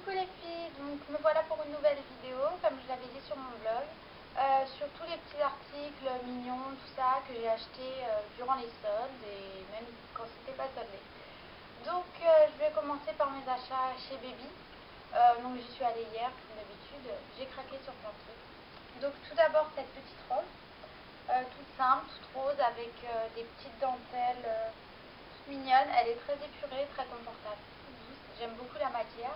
Coucou les filles, donc me voilà pour une nouvelle vidéo, comme je l'avais dit sur mon blog, sur tous les petits articles mignons, tout ça, que j'ai acheté durant les soldes et même quand c'était pas soldé. Donc je vais commencer par mes achats chez Baby. Donc j'y suis allée hier, comme d'habitude, j'ai craqué sur plein de trucs. Donc tout d'abord cette petite robe, toute simple, toute rose, avec des petites dentelles toute mignonne. Elle est très épurée, très confortable, toute douce, j'aime beaucoup la matière.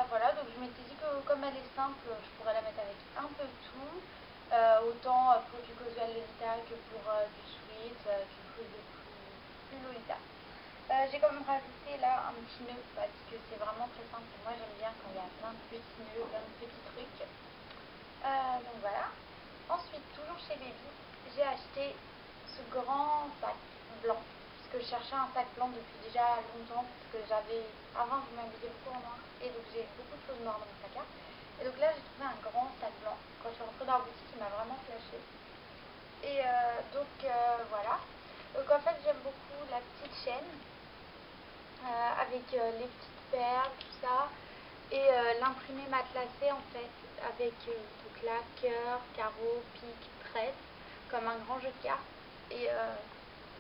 Voilà, donc je m'étais dit que comme elle est simple, je pourrais la mettre avec un peu de tout, autant pour du casual Lolita que pour du sweat, quelque chose de plus Lolita. J'ai quand même rajouté là un petit nœud parce que c'est vraiment très simple. Moi j'aime bien quand il y a plein de petits nœuds, plein de petits trucs. Donc voilà. Ensuite, toujours chez Baby, j'ai acheté ce grand sac blanc. Parce que je cherchais un sac blanc depuis déjà longtemps. Parce que j'avais. Avant, je m'habillais beaucoup en noir. Et donc, j'ai beaucoup de choses noires dans mon placard. Et donc là, j'ai trouvé un grand sac blanc. Quand je suis rentrée dans la boutique, il m'a vraiment flashé. Et voilà. Donc en fait, j'aime beaucoup la petite chaîne. Avec les petites perles, tout ça. Et l'imprimé matelassé en fait, avec donc là, cœur, carreau, pique, trèfle, comme un grand jeu de cartes. Et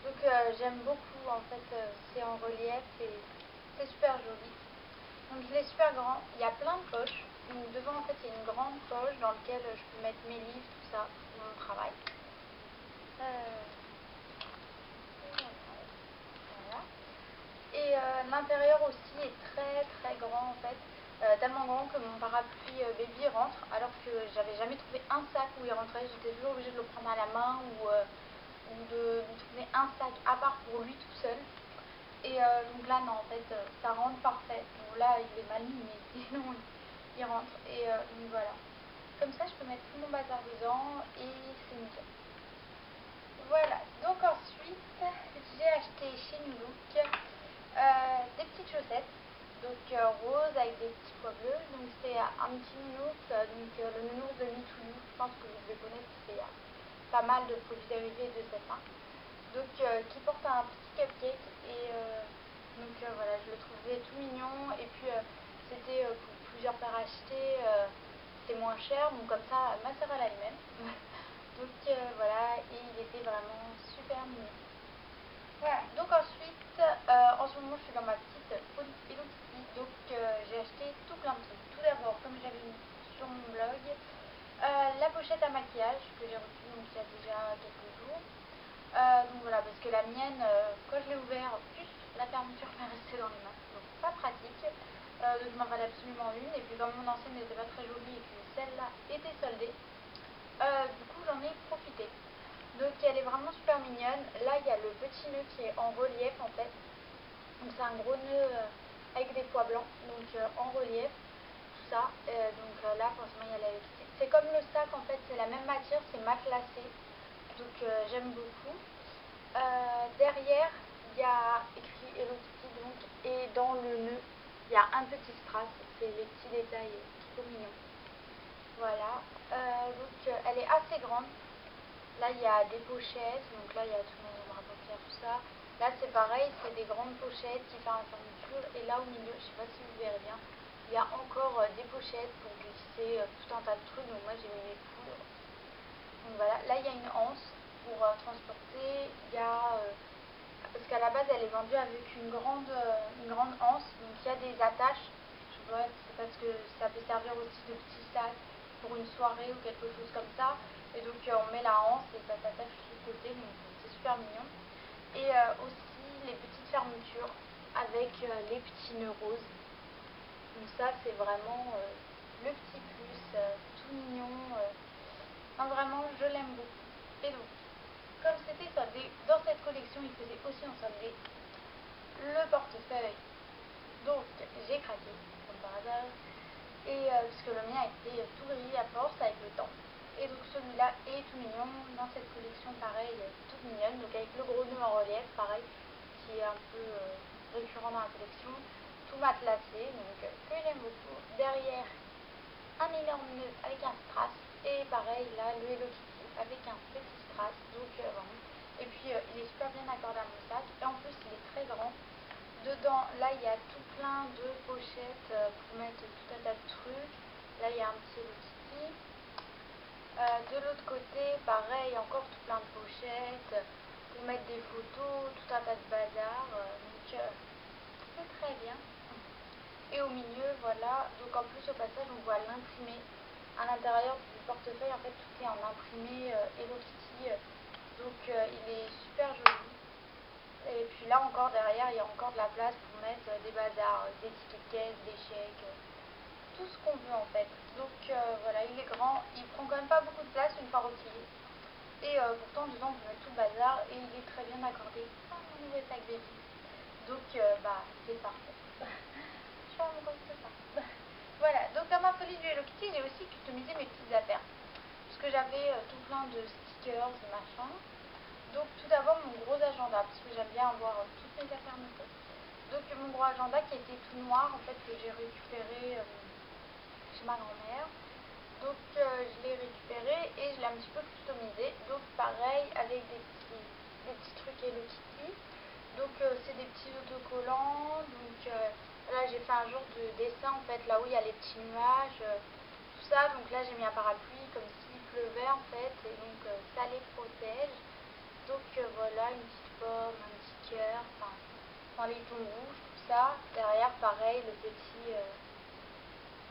donc j'aime beaucoup en fait, c'est en relief et c'est super joli. Donc il est super grand, il y a plein de poches. Donc, devant en fait il y a une grande poche dans laquelle je peux mettre mes livres, tout ça, pour mon travail. Voilà. Et l'intérieur aussi est très très grand en fait. Tellement grand que mon parapluie Baby rentre, alors que j'avais jamais trouvé un sac où il rentrait. J'étais toujours obligée de le prendre à la main ou de trouver un sac à part pour lui tout seul. Et donc là non, en fait ça rentre parfait. Bon là il est mal mis, mais sinon il rentre. Et donc voilà, comme ça je peux mettre tout mon bazar dedans et c'est nickel. Voilà, donc ensuite j'ai acheté chez New Look des petites chaussettes, donc roses avec des petits pois bleus. Donc c'est un petit nounours, le nounours de Me Too You, je pense que vous devez connaître parce qu'il y a pas mal de produits dérivés de cette marque. Donc qui porte un petit cupcake et voilà, je le trouvais tout mignon. Et puis c'était pour plusieurs paires achetées, c'était moins cher, donc comme ça ma soeur elle a les mêmes. Donc voilà, et il était vraiment super mignon. Voilà, donc ensuite, en ce moment je suis dans ma petite Hello Kitty, donc j'ai acheté tout plein de trucs. Tout d'abord, comme j'avais mis sur mon blog, la pochette à maquillage que j'ai reçue donc il y a déjà quelques jours. Donc voilà, parce que la mienne, quand je l'ai ouvert, juste la fermeture m'est restée dans les mains, donc pas pratique. Donc je m'en valais absolument une, et puis comme mon ancienne n'était pas très jolie et que celle-là était soldée, du coup j'en ai profité. Donc elle est vraiment super mignonne. Là il y a le petit nœud qui est en relief en fait. Donc c'est un gros nœud avec des pois blancs, donc en relief, tout ça. Donc là forcément il y a l'électricité. C'est comme le sac en fait, c'est la même matière, c'est matelassé. Donc j'aime beaucoup. Derrière il y a écrit Hello Kitty donc, et dans le nœud il y a un petit strass. C'est les petits détails trop mignons. Voilà, donc elle est assez grande. Là il y a des pochettes, donc là il y a tout mon rapporteur, tout ça. Là c'est pareil, c'est des grandes pochettes qui font la fermeture. Et là au milieu, je sais pas si vous verrez bien, il y a encore des pochettes pour glisser tout un tas de trucs. Donc moi j'ai mis mes poudres. Donc voilà, là il y a une anse pour transporter. Il y a, parce qu'à la base elle est vendue avec une grande anse, donc il y a des attaches. Je sais pas, c'est parce que ça peut servir aussi de petit sac pour une soirée ou quelque chose comme ça. Et donc on met la anse et ça s'attache sur le côté, donc c'est super mignon. Et aussi les petites fermetures avec les petits nœuds roses. Donc ça c'est vraiment le petit plus, tout mignon. Non, vraiment je l'aime beaucoup. Et donc comme c'était soldé, dans cette collection il faisait aussi en soldé le portefeuille. Donc j'ai craqué comme par hasard. Et puisque le mien a été tout grillé à force avec le temps. Et donc celui-là est tout mignon. Dans cette collection pareil, toute mignonne, donc avec le gros nœud en relief, pareil, qui est un peu récurrent dans la collection. Tout matelassé, donc que j'aime beaucoup. Derrière, un énorme nœud avec un strass. Et pareil, là, le Hello Kitty avec un petit strass. Donc vraiment. Et puis il est super bien accordé à mon sac. Et en plus il est très grand. Dedans, là, il y a tout plein de pochettes pour mettre là il y a un petit Hello Kitty. De l'autre côté, pareil, encore tout plein de pochettes pour mettre des photos, tout un tas de bazar. Donc c'est très bien. Et au milieu, voilà, donc en plus au passage on voit l'imprimé. À l'intérieur du portefeuille, en fait tout est en imprimé Hello Kitty. Donc il est super joli. Et puis là encore derrière, il y a encore de la place pour mettre des bazars, des tickets de caisse, des chèques, tout ce qu'on veut en fait. Donc voilà, il est grand, il prend quand même pas beaucoup de place une fois replié. Et pourtant dedans on peut mettre tout le bazar et il est très bien accordé à mon nouveau sac baby. Donc bah c'est parfait. Je suis amoureuse de ça. Voilà, donc dans ma folie du Hello Kitty, j'ai aussi customisé mes petites affaires. Parce que j'avais tout plein de stickers, de machin. Donc tout d'abord mon gros agenda, parce que j'aime bien avoir toutes mes affaires notées. Donc mon gros agenda qui était tout noir, en fait, que j'ai récupéré chez ma grand-mère. Donc je l'ai récupéré et je l'ai un petit peu customisé. Donc pareil avec des petits trucs Hello Kitty. Donc c'est des petits autocollants. Donc là j'ai fait un genre de dessin en fait là où il y a les petits nuages, tout ça. Donc là j'ai mis un parapluie comme s'il pleuvait en fait et donc ça les protège. Donc voilà, une petite pomme, un petit cœur, enfin dans les tons rouges, tout ça. Derrière pareil le petit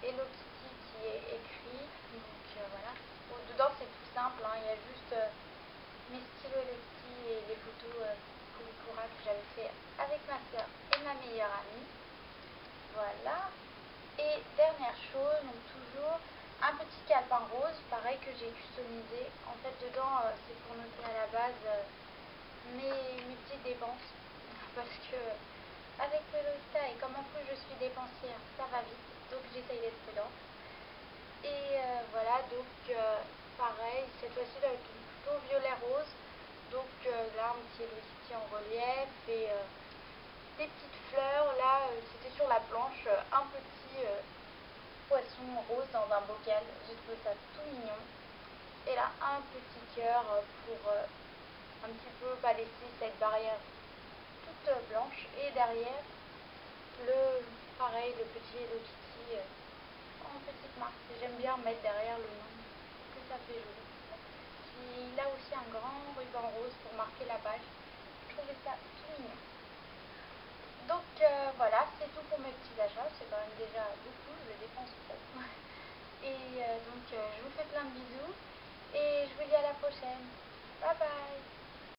Hello Kitty qui est écrit. Donc voilà. Bon, dedans c'est tout simple, hein. Il y a juste mes stylos Hello Kitty et les photos Puripura que j'avais fait avec ma soeur et ma meilleure amie. Voilà. Et dernière chose, donc toujours un petit calepin rose, pareil que j'ai customisé. En fait dedans c'est pour noter à la base mes petites dépenses. Parce que avec Pelota et comme en plus je suis dépensière, ça va vite. Donc j'essaye d'être prudente. Et voilà, donc pareil, cette fois-ci avec plutôt violet rose. Donc là un petit Hello Kitty en relief et des petites fleurs. Là c'était sur la planche, un petit poisson rose dans un bocal. J'ai trouvé ça tout mignon. Et là un petit cœur pour un petit peu laisser cette barrière toute blanche. Et derrière pareil le petit Hello Kitty en petite marque. J'aime bien mettre derrière le nom parce que ça fait joli. Puis il a aussi un grand ruban rose pour marquer la page. Je trouvais ça tout mignon. Donc voilà, c'est tout pour mes petits achats. C'est quand même déjà beaucoup, je dépense trop. Et donc je vous fais plein de bisous et je vous dis à la prochaine. Bye bye.